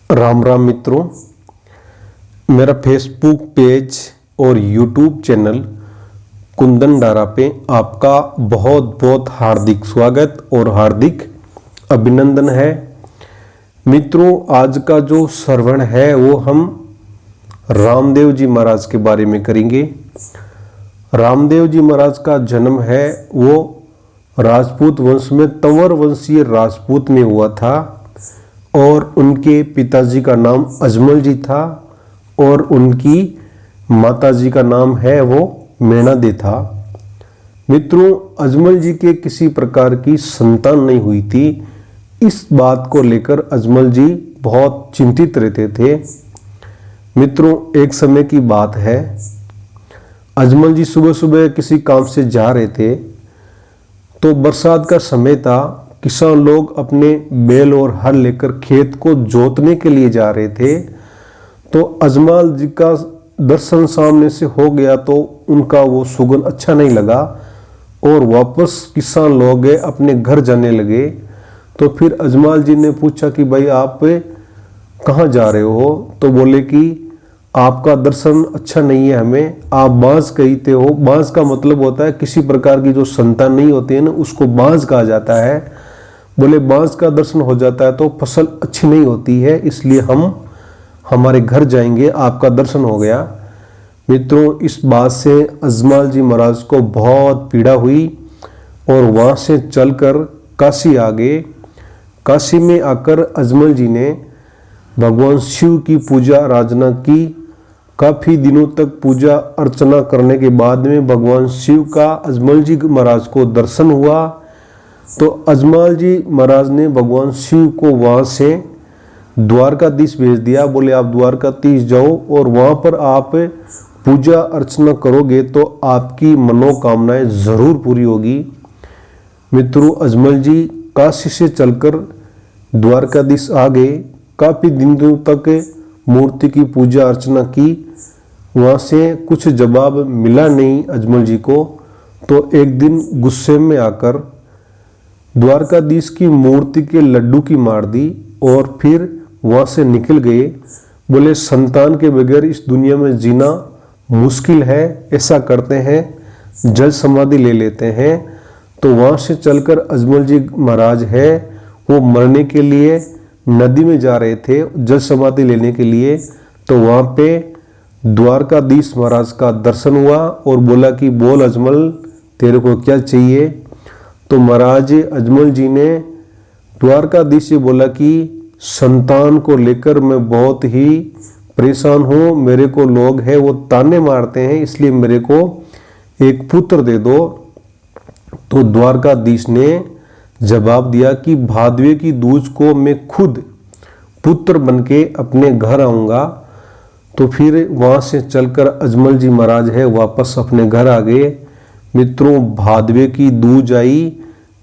राम राम मित्रों, मेरा Facebook page और यूट्यूब चैनल कुंदन डारा पे आपका बहुत बहुत हार्दिक स्वागत और हार्दिक अभिनंदन है। मित्रों, आज का जो श्रवण है वो हम रामदेव जी महाराज के बारे में करेंगे। रामदेव जी महाराज का जन्म है वो राजपूत वंश में तंवर वंशीय राजपूत में हुआ था और उनके पिताजी का नाम अजमल जी था और उनकी माताजी का नाम है वो मेणादे था। मित्रों, अजमल जी के किसी प्रकार की संतान नहीं हुई थी। इस बात को लेकर अजमल जी बहुत चिंतित रहते थे। मित्रों, एक समय की बात है, अजमल जी सुबह सुबह किसी काम से जा रहे थे तो बरसात का समय था। किसान लोग अपने बैल और हल लेकर खेत को जोतने के लिए जा रहे थे तो अजमल जी का दर्शन सामने से हो गया तो उनका वो सुगंध अच्छा नहीं लगा और वापस किसान लोग अपने घर जाने लगे। तो फिर अजमल जी ने पूछा कि भाई आप कहाँ जा रहे हो? तो बोले कि आपका दर्शन अच्छा नहीं है हमें, आप बांस कहते हो। बांस का मतलब होता है किसी प्रकार की जो संतान नहीं होती है ना, उसको बांस कहा जाता है। बोले बांस का दर्शन हो जाता है तो फसल अच्छी नहीं होती है, इसलिए हम हमारे घर जाएंगे, आपका दर्शन हो गया। मित्रों, इस बात से अजमल जी महाराज को बहुत पीड़ा हुई और वहाँ से चलकर काशी आ गए। काशी में आकर अजमल जी ने भगवान शिव की पूजा आराधना की। काफ़ी दिनों तक पूजा अर्चना करने के बाद में भगवान शिव का अजमल जी महाराज को दर्शन हुआ। तो अजमल जी महाराज ने भगवान शिव को वहाँ से द्वारकाधीश भेज दिया। बोले आप द्वारकाधीश जाओ और वहाँ पर आप पूजा अर्चना करोगे तो आपकी मनोकामनाएं ज़रूर पूरी होगी। मित्रों, अजमल जी काशी से चलकर द्वारकाधीश आ गए। काफ़ी दिनों तक मूर्ति की पूजा अर्चना की, वहाँ से कुछ जवाब मिला नहीं अजमल जी को। तो एक दिन गुस्से में आकर द्वारकाधीश की मूर्ति के लड्डू की मार दी और फिर वहाँ से निकल गए। बोले संतान के बगैर इस दुनिया में जीना मुश्किल है, ऐसा करते हैं जल समाधि ले लेते हैं। तो वहाँ से चलकर अजमल जी महाराज है वो मरने के लिए नदी में जा रहे थे जल समाधि लेने के लिए। तो वहाँ पे द्वारकाधीश महाराज का दर्शन हुआ और बोला कि बोल अजमल, तेरे को क्या चाहिए? तो महाराज अजमल जी ने द्वारकाधीश से बोला कि संतान को लेकर मैं बहुत ही परेशान हूँ, मेरे को लोग हैं वो ताने मारते हैं, इसलिए मेरे को एक पुत्र दे दो। तो द्वारकाधीश ने जवाब दिया कि भादवे की दूज को मैं खुद पुत्र बनके अपने घर आऊँगा। तो फिर वहाँ से चलकर अजमल जी महाराज है वापस अपने घर आ गए। मित्रों, भादवे की दूज आई,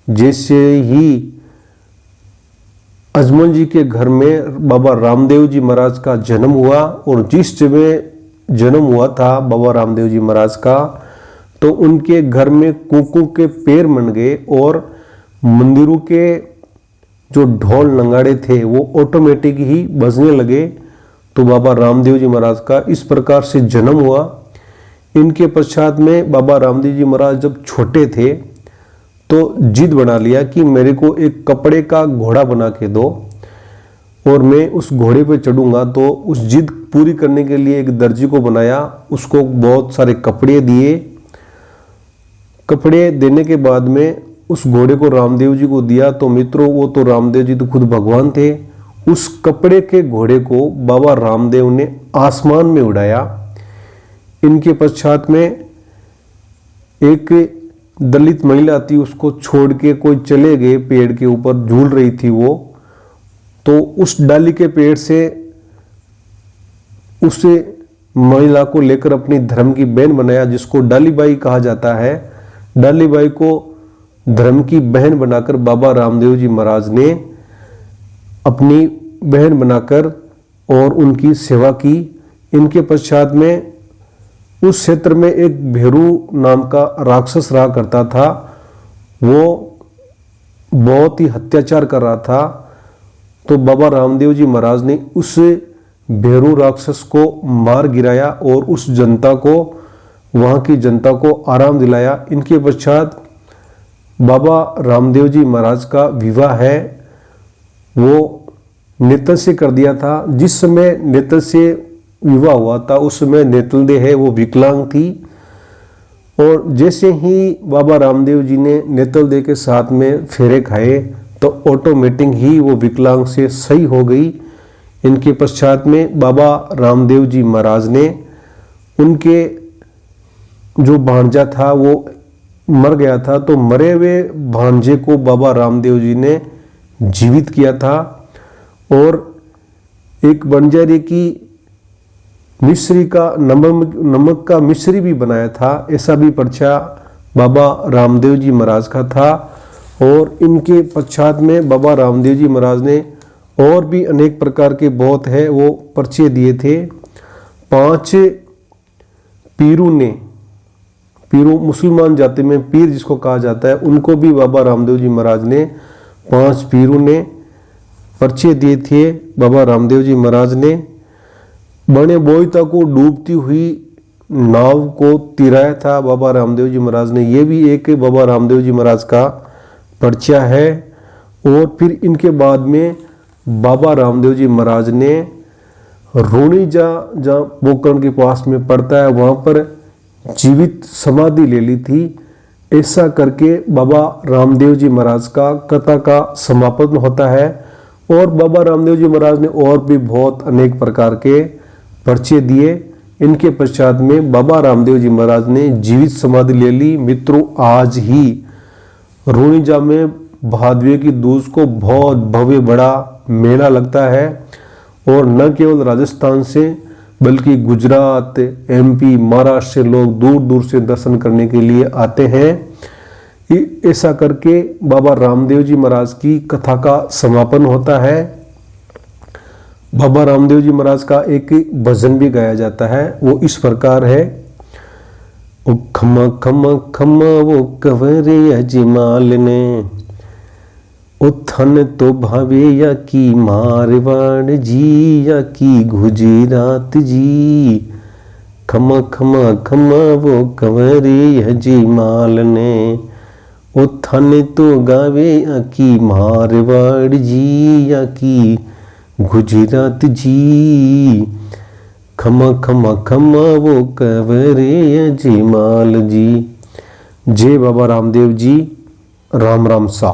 जैसे ही अजमल जी के घर में बाबा रामदेव जी महाराज का जन्म हुआ और जिस जगह जन्म हुआ था बाबा रामदेव जी महाराज का, तो उनके घर में कुकू के पैर बन गए और मंदिरों के जो ढोल नगाड़े थे वो ऑटोमेटिक ही बजने लगे। तो बाबा रामदेव जी महाराज का इस प्रकार से जन्म हुआ। इनके पश्चात में बाबा रामदेव जी महाराज जब छोटे थे तो जिद बना लिया कि मेरे को एक कपड़े का घोड़ा बना के दो और मैं उस घोड़े पे चढ़ूंगा। तो उस जिद पूरी करने के लिए एक दर्जी को बनाया, उसको बहुत सारे कपड़े दिए। कपड़े देने के बाद में उस घोड़े को रामदेव जी को दिया। तो मित्रों, वो तो रामदेव जी तो खुद भगवान थे। उस कपड़े के घोड़े को बाबा रामदेव ने आसमान में उड़ाया। इनके पश्चात में एक दलित महिला थी, उसको छोड़ के कोई चले गए, पेड़ के ऊपर झूल रही थी वो। तो उस डाली के पेड़ से उसे महिला को लेकर अपनी धर्म की बहन बनाया, जिसको डालीबाई कहा जाता है। डालीबाई को धर्म की बहन बनाकर बाबा रामदेव जी महाराज ने अपनी बहन बनाकर और उनकी सेवा की। इनके पश्चात में उस क्षेत्र में एक भेरू नाम का राक्षस रहा करता था। वो बहुत ही अत्याचार कर रहा था। तो बाबा रामदेव जी महाराज ने उस भेरू राक्षस को मार गिराया और उस जनता को, वहाँ की जनता को आराम दिलाया। इनके पश्चात बाबा रामदेव जी महाराज का विवाह है वो नेतल से कर दिया था। जिस समय नेतल से विवाह हुआ था उस समय नेतल दे है वो विकलांग थी, और जैसे ही बाबा रामदेव जी ने नेतल दे के साथ में फेरे खाए तो ऑटोमेटिक ही वो विकलांग से सही हो गई। इनके पश्चात में बाबा रामदेव जी महाराज ने उनके जो भांजा था वो मर गया था, तो मरे हुए भांजे को बाबा रामदेव जी ने जीवित किया था और एक बंजारे की मिश्री का नमक का मिश्री भी बनाया था। ऐसा भी पर्चा बाबा रामदेव जी महाराज का था। और इनके पश्चात में बाबा रामदेव जी महाराज ने और भी अनेक प्रकार के बहुत है वो पर्चे दिए थे। 5 पीरू ने, पीरू मुसलमान जाति में पीर जिसको कहा जाता है, उनको भी बाबा रामदेव जी महाराज ने 5 पीरू ने पर्चे दिए थे। बाबा रामदेव जी महाराज ने बने बोईता को डूबती हुई नाव को तिराया था बाबा रामदेव जी महाराज ने, ये भी एक बाबा रामदेव जी महाराज का पर्चा है। और फिर इनके बाद में बाबा रामदेव जी महाराज ने रोनीजा जहाँ पोखरण के पास में पड़ता है वहाँ पर जीवित समाधि ले ली थी। ऐसा करके बाबा रामदेव जी महाराज का कथा का समापन होता है। और बाबा रामदेव जी महाराज ने और भी बहुत अनेक प्रकार के पर्चे दिए। इनके पश्चात में बाबा रामदेव जी महाराज ने जीवित समाधि ले ली। मित्रों, आज ही रोनीजा में भादवे की दूज को बहुत भव्य बड़ा मेला लगता है, और न केवल राजस्थान से बल्कि गुजरात, एमपी, महाराष्ट्र से लोग दूर दूर से दर्शन करने के लिए आते हैं। ऐसा करके बाबा रामदेव जी महाराज की कथा का समापन होता है। बाबा रामदेव जी महाराज का एक भजन भी गाया जाता है, वो इस प्रकार है। ओ खमा खमा खमा वो कंवरे अजमाल ने, ओ थन तो भावे या की मारवाड़ जी या की गुजरात जी। खमा खमा खमा वो कंवरे अजमाल ने, ओ थन तो गावे या की मारवाड़ जी या की गुजरात जी। खमा खमा खमा वो कंवरे अजमाल जी। जय बाबा रामदेव जी। राम राम सा।